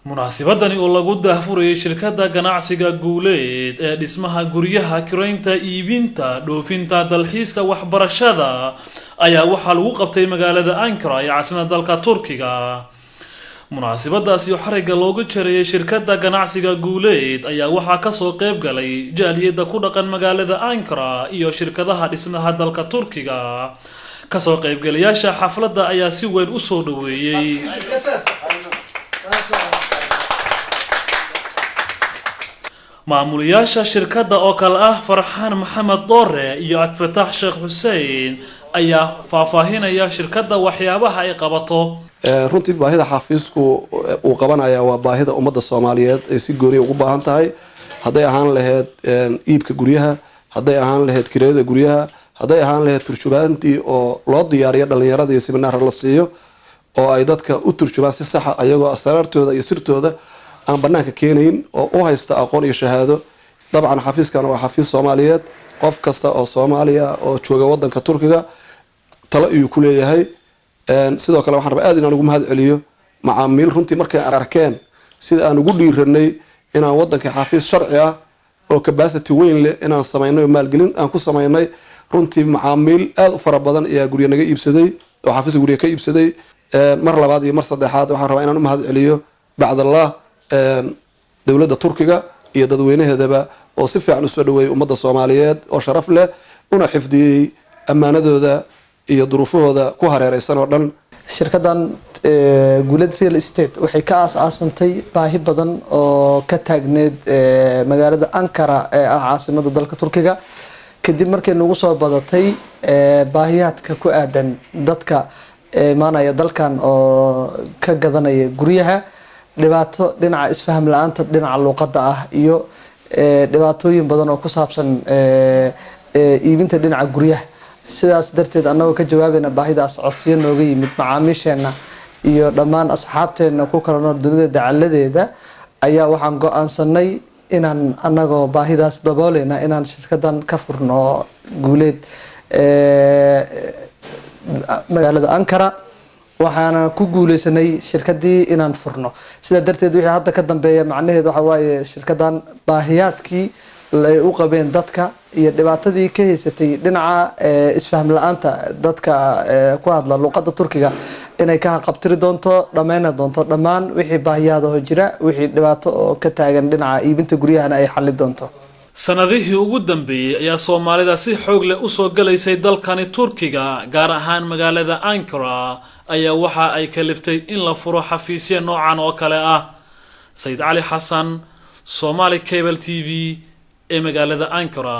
munaasabadani oo lagu daahfurayay shirkadda ganacsiga Guuleed ee dhismaha guryaha kireynta iibinta dhoofinta dalxiiska waxbarashada ayaa waxa lagu qabtay magaalada Ankara ee caasimadda dalka Turkiga. munaasabadaasi oo xariga loogu jaray shirkadda ganacsiga Guuleed ayaa waxa ka soo qayb galay jaaliyada ku dhaqan magaalada Ankara iyo shirkadaha dhismaha dalka Turkiga. ka soo qayb galayaasha xafladda ayaa si weyn u soo dhaweeyay maamulayaasha shirkadda oo kale ah Farxaan Maxamed Doore iyo Abdulfataax Sheekh Xuseen ayaa faahfaahinaya shirkadda waxyaabaha ay qabato. runtii baahida xafiisku uu qabanaya waa baahida ummadda Soomaaliyeed ee si gooni ugu baahan tahay haday ahaan lahayd iibka guryaha haday ahaan lahayd kirada guryaha haday ahaan lahayd turjubaantii oo loo diyaariyo dhalinyarada iyo seminar la siiyo oo ay dadka u turjubaan si sax ah ayagoo asraartooda iyo sirtooda aan banaanka keenayn oo u haysta aqoon iyo shahaado. dabcan xafiiskan waa xafiis Soomaaliyeed qof kasta oo Soomaaliya oo jooga wadanka Turkiga talo uu ku leeyahay. sidoo kale waxaan rabaa aad inaan ugu mahad celiyo macaamiil runtii markay arkeen sida aan ugu dhiiranay inaan wadanka xafiis sharci ah oo capacity weyn leh inaan sameeyno maalgelin aan ku sameeynay runtii macaamiil aad u fara badan ayaa guriga naga iibsaday oo xafiis guriga ka iibsaday. mar labaad iyo mar saddexaad waxaan rabaa inaan u mahad celiyo bacdallah dawladda Turkiga iyo dadweynaheedaba oo si fiican u soo dhaweeyay ummadda Soomaaliyeed oo sharaf leh una xifdiyay amaanadooda iyo duruufahooda ku hareeraysan oo dhan. shirkaddan Guuleed Real Estate waxay ka aasantay baahi badan oo ka taagneed magaalada Ankara ee ah caasimadda dalka Turkiga kadib markii nagu soo badatay baahiyaadka ku aadan dadka maanaya dalkan oo ka gadanaya guryaha dhibaato dhinaca isfaham la'aanta dhinaca luqadda ah iyo dhibaatooyin badan oo ku saabsan iibinta dhinaca guryaha. sidaas darteed annagoo ka jawaabayna baahidaas codsiyo nooga yimid macaamiisheena iyo dhammaan asxaabteena ku kala nool dunida dacaladeeda ayaa waxaan go'aansanay inaan annagoo baahidaas dabooleyna inaan shirkaddan ka furno Guuleed magaalada Ankara waxaana ku guuleysanay shirkaddii inaan furno. sidaa darteed wixii hadda ka dambeeya macnaheedu waxa waaye shirkaddan baahiyaadkii ay u qabeen dadka iyo dhibaatadii ka haysatay dhinaca isfaham la'aanta dadka ku hadla luqadda Turkiga inay ka qabtiri doonto dhameeyna doonto dhammaan wixii baahiyaadaha jira wixii dhibaato oo ka taagan dhinaca iibinta guryahana ay xalli doonto. sanadihii ugu dambeeyay ayaa Soomaalida si xoog leh u soo galaysay dalkani Turkiga gaar ahaan magaalada Ankara ayaa waxa ay kaliftay in la furo xafiisyo noocan oo kale ah. Said Ali Hassan, Somali Cable TV ee magaalada Ankara.